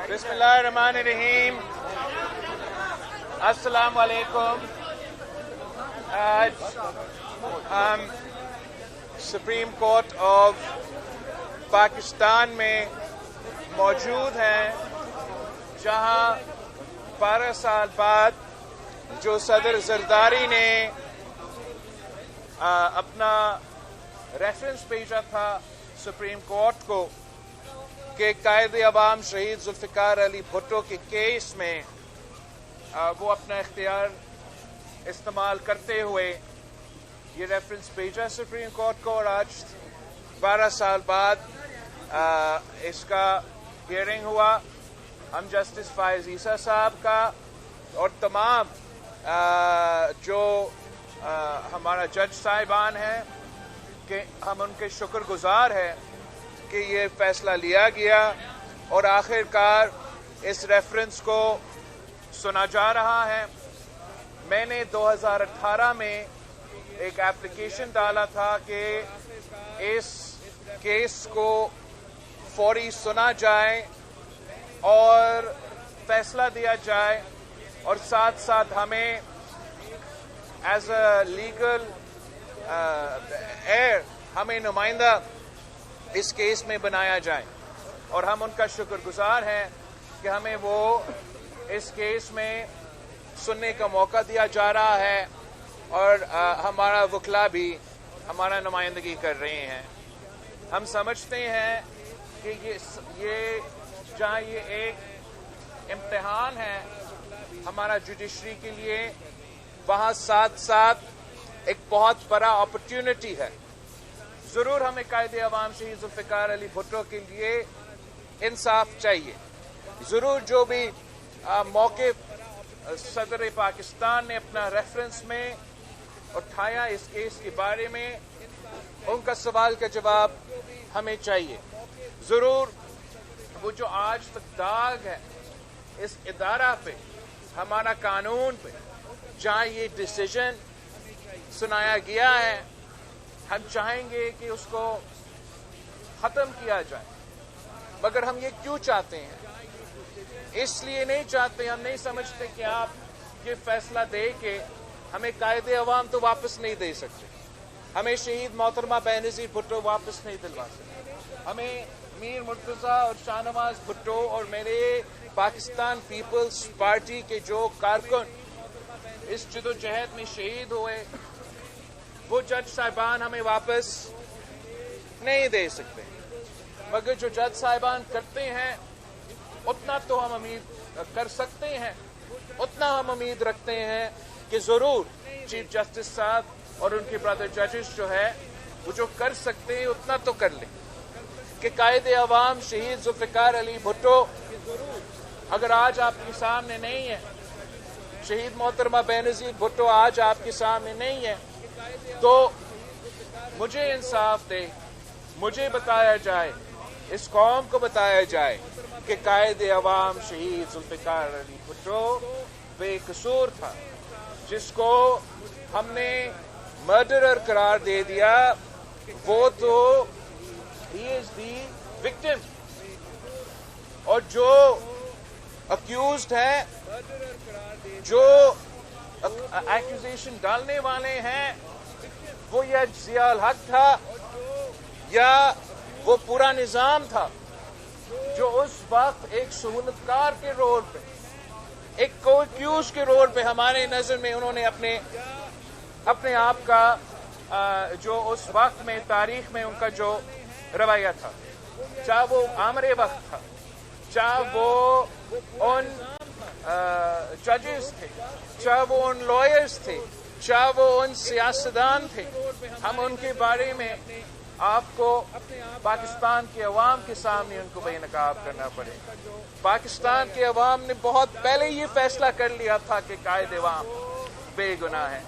बिस्मिल्लाहिर्रहमानिर्रहीम। अस्सलाम वालेकुम। आज हम सुप्रीम कोर्ट ऑफ पाकिस्तान में मौजूद हैं, जहां 12 साल बाद जो सदर जरदारी ने अपना रेफरेंस भेजा था सुप्रीम कोर्ट को कि कायदे अवाम शहीद जुल्फ़िकार अली भुट्टो के केस में वो अपना इख्तियार इस्तेमाल करते हुए ये रेफरेंस भेजा सुप्रीम कोर्ट को, और आज 12 साल बाद इसका हियरिंग हुआ। हम जस्टिस फायज ईसा साहब का और तमाम जो हमारा जज साहिबान हैं कि हम उनके शुक्रगुजार हैं कि ये फैसला लिया गया और आखिरकार इस रेफरेंस को सुना जा रहा है। मैंने 2018 में एक एप्लीकेशन डाला था कि इस केस को फौरी सुना जाए और फैसला दिया जाए, और साथ साथ हमें एज अ लीगल एयर हमें नुमाइंदा इस केस में बनाया जाए। और हम उनका शुक्रगुजार हैं कि हमें वो इस केस में सुनने का मौका दिया जा रहा है, और हमारा वकला भी हमारा नुमाइंदगी कर रहे हैं। हम समझते हैं कि ये जहाँ ये एक इम्तिहान है हमारा जुडिशरी के लिए, वहाँ साथ साथ एक बहुत बड़ा अपॉर्चुनिटी है। जरूर हमें कायदे अवाम शहीद जुल्फ़िकार अली भुट्टो के लिए इंसाफ चाहिए। जरूर जो भी मौके सदर पाकिस्तान ने अपना रेफरेंस में उठाया इस केस के बारे में, उनका सवाल का जवाब हमें चाहिए। जरूर वो जो आज तक दाग है इस इदारा पे, हमारा कानून पे, जहाँ ये डिसीजन सुनाया गया है, हम चाहेंगे कि उसको खत्म किया जाए। मगर हम ये क्यों चाहते हैं? इसलिए नहीं चाहते, हम नहीं समझते कि आप ये फैसला दे के हमें कायदे अवाम तो वापस नहीं दे सकते, हमें शहीद मोहतरमा बेनज़ीर भुट्टो वापस नहीं दिलवा सकते, हमें मीर मुर्तज़ा और शाहनवाज भुट्टो और मेरे पाकिस्तान पीपल्स पार्टी के जो कारकुन इस जदोजहद में शहीद हुए, वो जज साहिबान हमें वापस नहीं दे सकते। मगर जो जज साहिबान करते हैं उतना तो हम उम्मीद कर सकते हैं, उतना हम उम्मीद रखते हैं कि जरूर चीफ जस्टिस साहब और उनके ब्रदर जजेस जो है वो जो कर सकते हैं उतना तो कर लें कि कायदे अवाम शहीद जुल्फ़िकार अली भुट्टो अगर आज आपके सामने नहीं है, शहीद मोहतरमा बेनज़ीर भुट्टो आज आपके सामने नहीं है, तो मुझे इंसाफ दे, मुझे बताया जाए, इस कौम को बताया जाए कि कायदे अवाम शहीद जुल्फ़िकार अली भुट्टो बेकसूर था, जिसको हमने मर्डरर करार दे दिया, वो तो ही इज दी विक्टिम, और जो अक्यूज्ड है, जो एक्यूजेशन डालने वाले हैं, वो या जियाउल हक था या वो पूरा निजाम था जो उस वक्त एक सहूलतकार के रोल पे, एक को-एक्यूज के रोल पे हमारे नजर में उन्होंने अपने आप का जो उस वक्त में तारीख में उनका जो रवैया था, चाहे वो आमरे वक्त था, चाहे वो उन जजेस थे, चाहे वो उन लॉयर्स थे, चाहे वो उन सियासतदान थे, हम उनके बारे में आपको पाकिस्तान के अवाम के सामने उनको बेनकाब करना पड़ेगा। पाकिस्तान के अवाम ने बहुत पहले ये फैसला कर लिया था कि कायदे अवाम बेगुनाह है।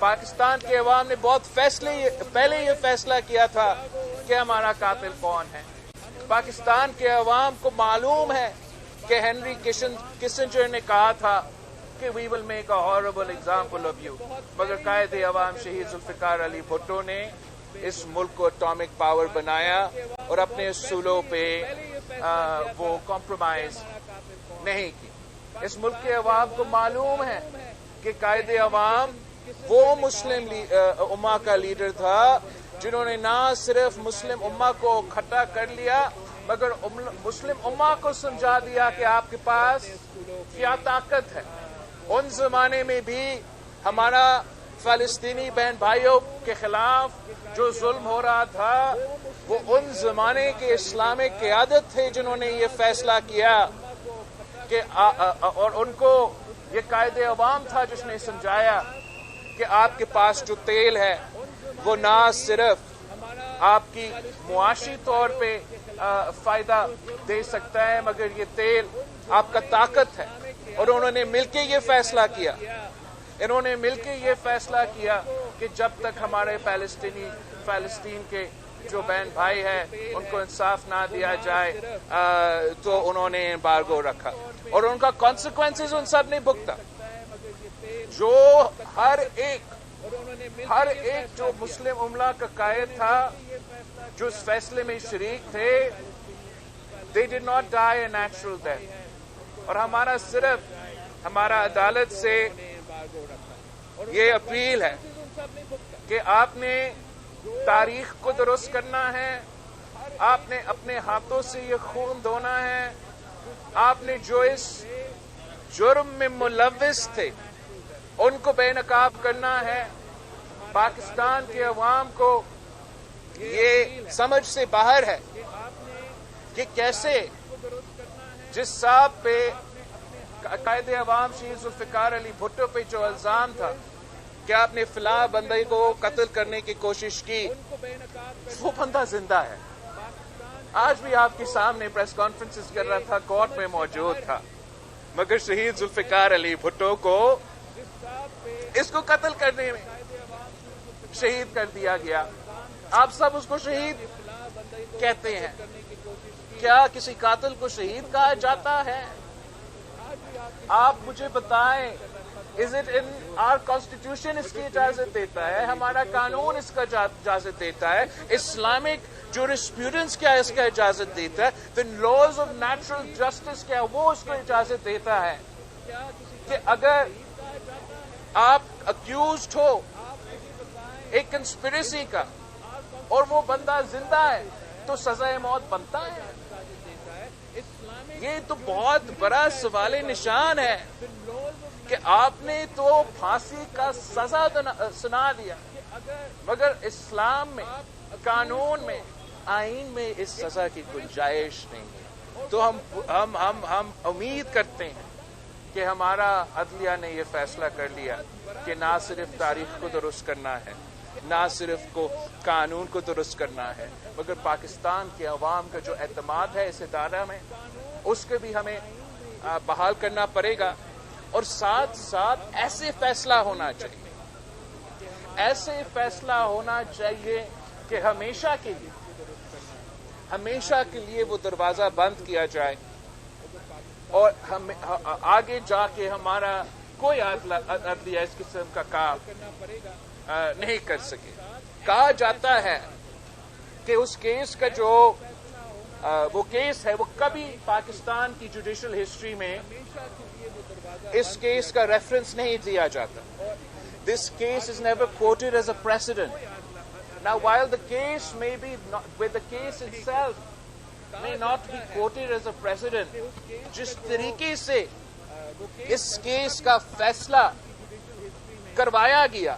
पाकिस्तान के अवाम ने बहुत पहले ये फैसला किया था कि हमारा कातिल कौन है। पाकिस्तान के अवाम को मालूम है कि हेनरी किसिंजर ने कहा था कि we will make a horrible example of you, मगर कायदे अवाम शहीद जुल्फ़िकार अली भुट्टो ने اس ملک کو اٹامک پاور بنایا اور اپنے اصولوں پہ وہ کمپرومائز نہیں کی. اس ملک کے عوام کو معلوم ہے کہ قائد عوام وہ مسلم امہ کا لیڈر تھا جنہوں نے نہ صرف مسلم امہ کو اکٹھا کر لیا مگر مسلم امہ کو سمجھا دیا کہ آپ کے پاس کیا طاقت ہے. ان زمانے میں بھی ہمارا فلسطینی بہن بھائیوں کے خلاف جو ظلم ہو رہا تھا وہ ان زمانے کے اسلامک قیادت تھے جنہوں نے یہ فیصلہ کیا کہ اور ان کو یہ قائد عوام تھا جس نے سمجھایا کہ آپ کے پاس جو تیل ہے وہ نہ صرف آپ کی معاشی طور پہ فائدہ دے سکتا ہے مگر یہ تیل آپ کا طاقت ہے. اور انہوں نے مل کے یہ فیصلہ کیا کہ جب تک ہمارے فلسطین کے جو بہن بھائی ہیں ان کو انصاف نہ دیا جائے تو انہوں نے ایمبارگو رکھا اور ان کا کانسیکوینسز ان سب نے بھگتا. جو ہر ایک جو مسلم امہ کا قائد تھا جو اس فیصلے میں شریک تھے they did not die a natural death. اور ہمارا عدالت سے یہ اپیل ہے کہ آپ نے تاریخ کو درست کرنا ہے, آپ نے اپنے ہاتھوں سے یہ خون دھونا ہے, آپ نے جو اس جرم میں ملوث تھے ان کو بے نقاب کرنا ہے. پاکستان کے عوام کو یہ سمجھ سے باہر ہے کہ کیسے جس صاحب پہ قائد عوام شہید ذوالفقار علی بھٹو پہ جو الزام تھا کہ آپ نے فلاں بندے کو قتل کرنے کی کوشش کی, وہ بندہ زندہ ہے. آج بھی آپ کے سامنے پریس کانفرنسز کر رہا تھا, کورٹ میں موجود تھا, مگر شہید ذوالفقار علی بھٹو کو اس کو قتل کرنے میں شہید کر دیا گیا. آپ سب اس کو شہید کہتے ہیں. کیا کسی قاتل کو شہید کہا جاتا ہے؟ آپ مجھے بتائیں, is it in our constitution اس کی اجازت دیتا ہے, ہمارا قانون اس کا اجازت دیتا ہے, اسلامک جورسپروڈنس کیا اس کا اجازت دیتا ہے, then laws of natural justice کیا وہ اس کو اجازت دیتا ہے کہ اگر آپ اکیوزڈ ہو ایک کنسپریسی کا اور وہ بندہ زندہ ہے تو سزائے موت بنتا ہے؟ یہ تو بہت بڑا سوال نشان ہے کہ آپ نے تو پھانسی کا سزا سنا دیا مگر اسلام میں, قانون میں, آئین میں اس سزا کی گنجائش نہیں ہے. تو ہم امید کرتے ہیں کہ ہمارا عدلیہ نے یہ فیصلہ کر لیا کہ نہ صرف تاریخ کو درست کرنا ہے, نہ صرف کو قانون کو درست کرنا ہے, مگر پاکستان کے عوام کا جو اعتماد ہے اس ادارہ میں اس کو بھی ہمیں بحال کرنا پڑے گا. اور ساتھ ساتھ ایسے فیصلہ ہونا چاہیے کہ ہمیشہ کے لیے وہ دروازہ بند کیا جائے اور آگے جا کے ہمارا کوئی عدلیہ اس قسم کا کام نہیں کر سکے. کہا جاتا ہے کہ اس کیس کا جو وہ کیس ہے وہ کبھی پاکستان کی جوڈیشل ہسٹری میں اس کیس کا ریفرنس نہیں دیا جاتا. This case is never quoted as a precedent. Now, while the case may be not, with the case itself may not be quoted as a precedent, جس طریقے سے اس کیس کا فیصلہ کروایا گیا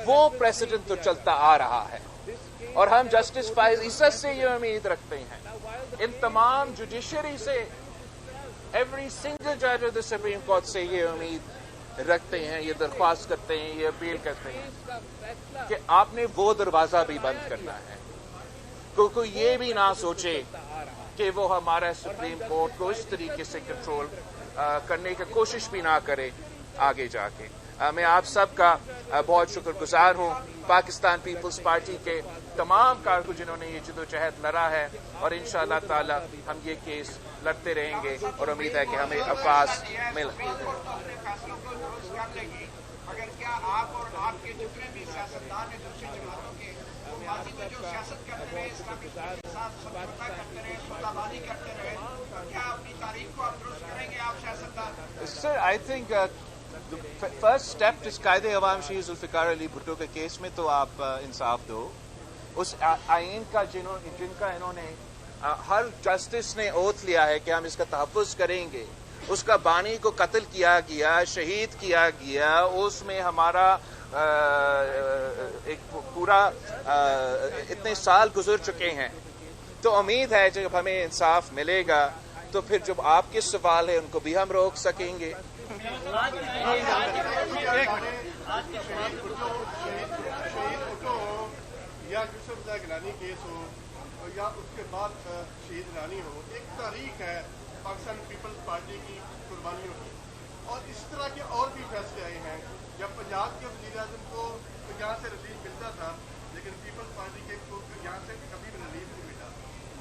وہ پریسیڈنٹ تو چلتا آ رہا ہے. اور ہم جسٹس فائز عیسیٰ سے یہ امید رکھتے ہیں, ان تمام جوڈیشری سے, ایوری سنگل جج آف دا سپریم کورٹ سے یہ امید رکھتے ہیں, یہ درخواست کرتے ہیں, یہ اپیل کرتے ہیں کہ آپ نے وہ دروازہ بھی بند کرنا ہے. کوئی یہ بھی نہ سوچے کہ وہ ہمارا سپریم کورٹ کو اس طریقے سے کنٹرول کرنے کی کوشش بھی نہ کرے آگے جا کے. میں آپ سب کا بہت شکر گزار ہوں, پاکستان پیپلز پارٹی کے تمام کارکن جنہوں نے یہ جدوجہد لڑا ہے, اور انشاءاللہ تعالی ہم یہ کیس لڑتے رہیں گے اور امید ہے کہ ہمیں افاظ مل मगर क्या आप और आपके जितने भी सियासतदान हैं दूसरी जमातों के, वो माजी में जो सियासत करते रहे, इस्लामिक स्टेट के साथ समझौता करते रहे, सौदाबाजी करते रहे, क्या अपनी तारीख को आप दुरुस्त करेंगे आप सियासतदान? Sir, I think first step इस कायदे अवाम शहीद जुल्फ़िकार अली भुट्टो के केस में तो आप इंसाफ दो। उस आइन का जिनका इन्होंने हर जस्टिस ने ओथ लिया है कि हम इसका तहफ़्फ़ुज़ करेंगे, उसका बानी को कत्ल किया गया, शहीद किया गया, उसमें हमारा एक पूरा इतने साल गुजर चुके हैं, तो उम्मीद है जब हमें इंसाफ मिलेगा तो फिर जब आपके सवाल है उनको भी हम रोक सकेंगे। या यूसुफ गिलानी केस हो या उसके बाद शहीद रानी हो, एक तारीख है पाकिस्तान पीपल्स पार्टी की कुर्बानियों की, और इस तरह के और भी फैसले आए हैं। जब पंजाब के वज़ीर-ए-आज़म को यहाँ से रिलीफ मिलता था, लेकिन पीपल्स पार्टी के को यहाँ से कभी भी रिलीफ नहीं मिला।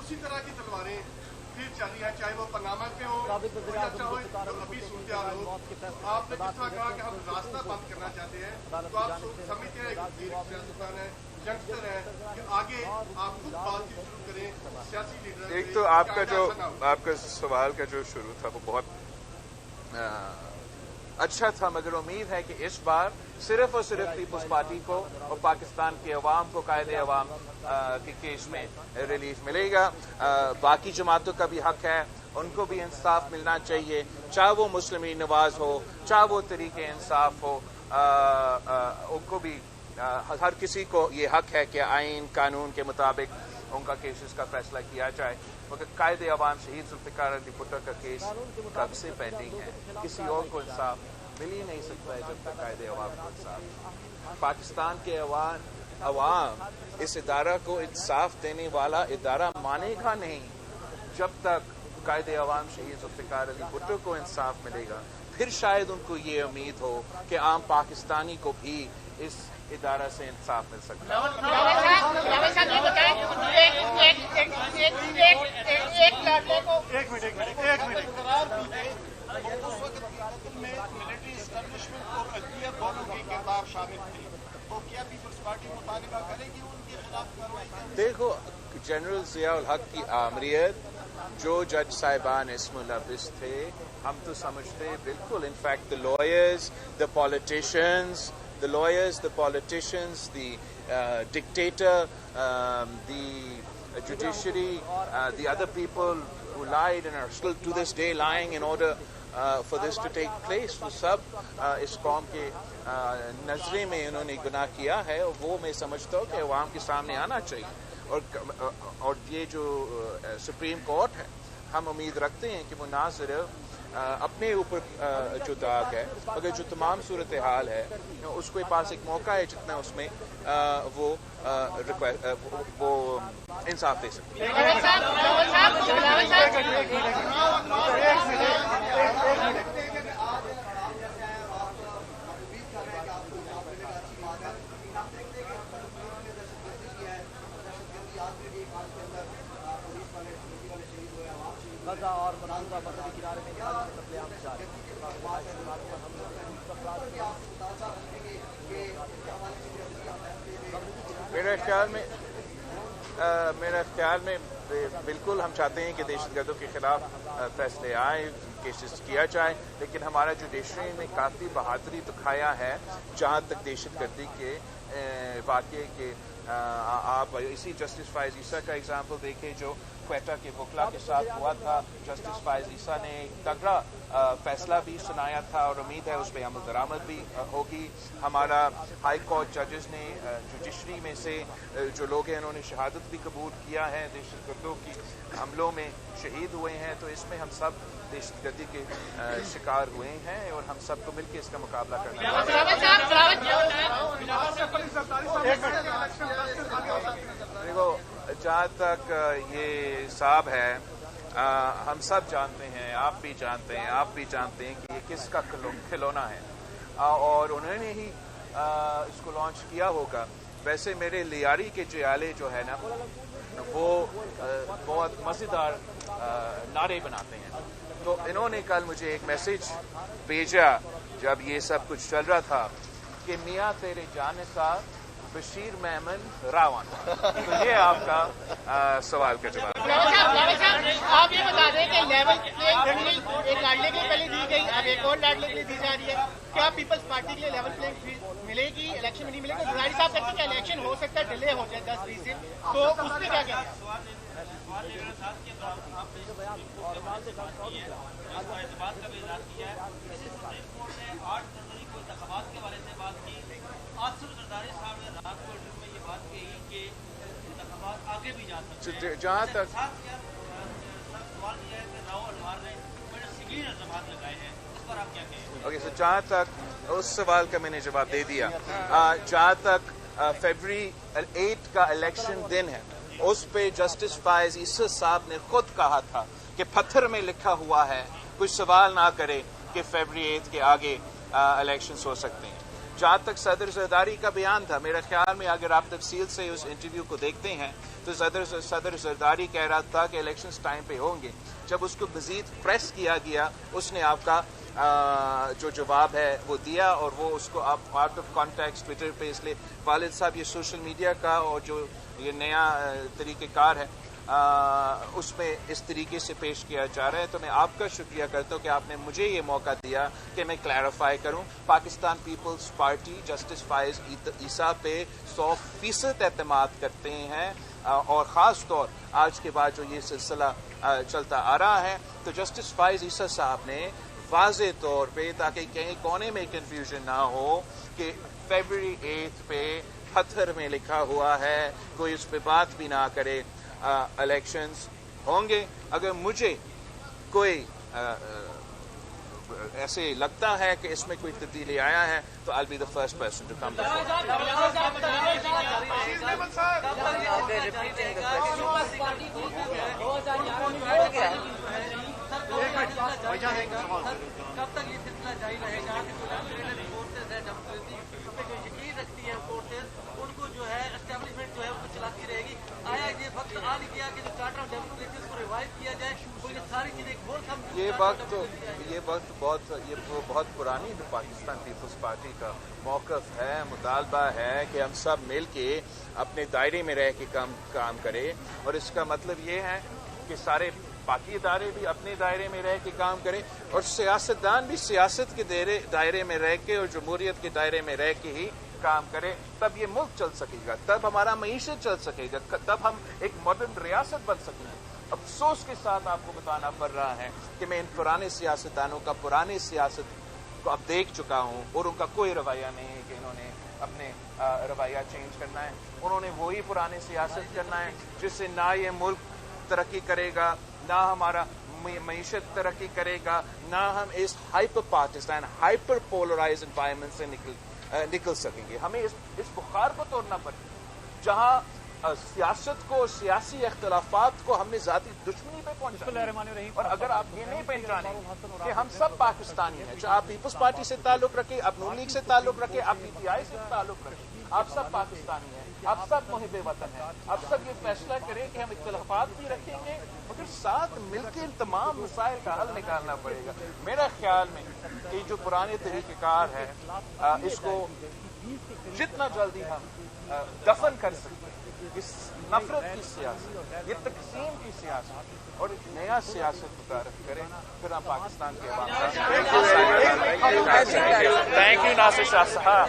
उसी तरह की तलवारें फिर चल रही है, चाहे वो पनामा पे हो या चाहे अभी सूरत हो। आपने जिस तरह कहा कि हम रास्ता बंद करना चाहते हैं, तो आप समझते हैं सियासतदान है, यंगस्टर है, कि आगे आप खुद बातचीत शुरू करें सियासी लीडर। एक तो आपका सवाल का जो शुरू था वो बहुत अच्छा था, मगर उम्मीद है कि इस बार सिर्फ और सिर्फ पीपल्स पार्टी को और पाकिस्तान के अवाम को कायदे अवाम के केस में रिलीफ मिलेगा। बाकी जमातों का भी हक है, उनको भी इंसाफ मिलना चाहिए, चाहे वो मुस्लिम नवाज हो, चाहे वो तरीके इंसाफ हो, उनको भी हर किसी को ये हक है कि आइन कानून के मुताबिक उनका केसेस का फैसला किया जाए। मगर कायदे अवाम शहीद जुल्फ़िकार अली भुट्टो का केस कब से पेंडिंग है, किसी और को इंसाफ मिल ही नहीं सकता है जब तक कायदे अवाम को इंसाफ। पाकिस्तान के अवाम इस इदारा को इंसाफ देने वाला इदारा मानेगा नहीं जब तक कायदे अवाम शहीद जुल्फ़िकार अली भुट्टो को इंसाफ मिलेगा। फिर शायद उनको ये उम्मीद हो कि आम पाकिस्तानी को भी इस इदारा से इंसाफ मिल सकता है। एक मिनट उस वक्त में मिलिट्री एस्टेब्लिशमेंट और अदलिया दोनों के किरदार शामिल थे, तो क्या पीपल्स पार्टी मुतालिबा करेगी उनके खिलाफ कार्रवाई? देखो, जनरल ज़ियाउल हक की आमरीत, जो जज साहिबान इसमें मुलविस थे, हम तो समझते बिल्कुल। In fact the lawyers, the politicians, the politicians, the dictator, the judiciary, the other people who lied and are still to this day lying in order for this to take place, वो सब इस कौम के नजरे में उन्होंने गुनाह किया है, और वो मैं समझता हूँ कि अवाम के सामने आना चाहिए। और ये जो सुप्रीम कोर्ट है, हम उम्मीद रखते हैं कि वो ना सिर्फ अपने ऊपर जो दाग है, मगर जो तमाम सूरत हाल है उसके पास एक मौका है जितना उसमें वो इंसाफ दे सकते हैं। गजा और मसूदा मगरबी किनारे में कत्लेआम जारी। मेरे ख्याल में बिल्कुल हम चाहते हैं कि दहशतगर्दों के खिलाफ फैसले आए, केसेस किया जाए, लेकिन हमारा जुडिशरी ने काफ़ी बहादुरी दिखाया है। जहाँ तक दहशतगर्दी के वाक़े के आप इसी जस्टिस फायज ईसा का एग्जाम्पल देखें, जो क्वेटा के वकला के साथ हुआ था। जस्टिस फायज ईसा ने तगड़ा फैसला भी सुनाया था और उम्मीद है उस पर अमल दरामद भी होगी। हमारा हाई कोर्ट जजेस ने जुडिशरी में से जो लोग हैं उन्होंने शहादत भी कबूल किया है, दहशतगर्दों की हमलों में शहीद हुए हैं। तो इसमें हम सब दहशतगर्दी के शिकार हुए हैं और हम सबको मिलकर इसका मुकाबला करना है। देखो, जहाँ तक ये साहब है, हम सब जानते हैं, आप भी जानते हैं, आप भी जानते हैं कि ये किसका खिलौना है और उन्होंने ही इसको लॉन्च किया होगा। वैसे मेरे लियारी के जियाले जो है ना, वो बहुत मज़ेदार नारे बनाते हैं। तो इन्होंने कल मुझे एक मैसेज भेजा जब ये सब कुछ चल रहा था کہ میاں تیرے جانثار بشیر میمن راون. تو یہ آپ کا سوال کا جواب. آپ یہ بتا دیں کہ لیول ایک لاڈلے کے لیے پہلے دی گئی، اب ایک اور لاڈلے کے لیے دی جا رہی ہے. کیا پیپلز پارٹی کے لیے لیول پلینگ فیلڈ ملے گی؟ الیکشن میں نہیں ملے گا. زرداری صاحب کہتے ہیں کہ الیکشن ہو سکتا ہے ڈیلے ہو جائے 10-20 دن، تو اس پہ کیا کہتے ہیں؟ جہاں تک جہاں تک اس سوال کا میں نے جواب دے دیا. جہاں تک فیبری 8 کا الیکشن دن ہے، اس پہ جسٹس فائز عیسی صاحب نے خود کہا تھا کہ پتھر میں لکھا ہوا ہے، کوئی سوال نہ کرے کہ فیبری 8 کے آگے الیکشنز ہو سکتے ہیں. جہاں تک صدر زرداری کا بیان تھا، میرے خیال میں اگر آپ تفصیل سے اس انٹرویو کو دیکھتے ہیں تو صدر زرداری کہہ رہا تھا کہ الیکشنز ٹائم پہ ہوں گے. جب اس کو مزید پریس کیا گیا، اس نے آپ کا جو جواب ہے وہ دیا، اور وہ اس کو آپ آؤٹ آف کانٹیکسٹ ٹویٹر پہ، اس لیے والد صاحب یہ سوشل میڈیا کا اور جو یہ نیا طریقہ کار ہے اس میں اس طریقے سے پیش کیا جا رہا ہے. تو میں آپ کا شکریہ کرتا ہوں کہ آپ نے مجھے یہ موقع دیا کہ میں کلیریفائی کروں. پاکستان پیپلز پارٹی جسٹس فائز عیسی پہ 100% اعتماد کرتے ہیں، اور خاص طور آج کے بعد جو یہ سلسلہ چلتا آ رہا ہے، تو جسٹس فائز عیسی صاحب نے واضح طور پہ، تاکہ کہیں کونے میں کنفیوژن نہ ہو، کہ فیبری 8 پہ پتھر میں لکھا ہوا ہے، کوئی اس پہ بات بھی نہ کرے. الیکشنز ہوں گے. اگر مجھے کوئی ایسے لگتا ہے کہ اس میں کوئی تبدیلی آیا ہے تو I'll be the first person to come before. کب تک یہ سلسلہ جاری رہے گا؟ یقین رکھتی ہے ان کو جو ہے اسٹیبلشمنٹ جو ہے ان کو چلاتی رہے گی. آیا یہ وقت آ نہیں کیا کہ جو چارٹر آف ڈیموکریسی کو ریوائو کیا جائے، یہ ساری چیزیں یہ وقت بہت پرانی جو پاکستان پیپلز پارٹی کا موقف ہے، مطالبہ ہے کہ ہم سب مل کے اپنے دائرے میں رہ کے کام کریں. اور اس کا مطلب یہ ہے کہ سارے باقی ادارے بھی اپنے دائرے میں رہ کے کام کریں، اور سیاستدان بھی سیاست کے دائرے میں رہ کے اور جمہوریت کے دائرے میں رہ کے ہی کام کرے. تب یہ ملک چل سکے گا، تب ہمارا معیشت چل سکے گا، تب ہم ایک ماڈرن ریاست بن سکیں گے. افسوس کے ساتھ آپ کو بتانا پڑ رہا ہے کہ میں ان پرانے سیاستدانوں کا پرانے سیاست کو اب دیکھ چکا ہوں، اور ان کا کوئی رویہ نہیں ہے کہ انہوں نے اپنے رویہ چینج کرنا ہے. انہوں نے وہی پرانے سیاست کرنا ہے جس سے نہ یہ ملک ترقی کرے گا، نہ ہمارا معیشت ترقی کرے گا، نہ ہم اس ہائپر پارٹیسن ہائپر پولرائز انوائرمنٹ سے نکل سکیں گے. ہمیں اس بخار کو توڑنا پڑے گا جہاں سیاست کو، سیاسی اختلافات کو ہم نے ذاتی دشمنی پہ پہنچا. اور اگر آپ یہ نہیں پہچانے کہ ہم سب پاکستانی ہیں، چاہے آپ پیپلز پارٹی سے تعلق رکھیں، آپ نون لیگ سے تعلق رکھیں، آپ پی ٹی آئی سے تعلق رکھیں، آپ سب پاکستانی ہیں، آپ سب محب وطن ہیں. آپ سب یہ فیصلہ کریں کہ ہم اختلافات بھی رکھیں گے مگر ساتھ مل کے ان تمام مسائل کا حل نکالنا پڑے گا. میرا خیال میں کہ جو پرانے طریقہ کار ہے اس کو جتنا جلدی ہم دفن کر سکتے ہیں، اس نفرت کی سیاست، یہ تقسیم کی سیاست، اور ایک نیا سیاست متعارف کریں، پھر ہم پاکستان کے عوام کا. تھینک یو ناصر شاہ صاحب.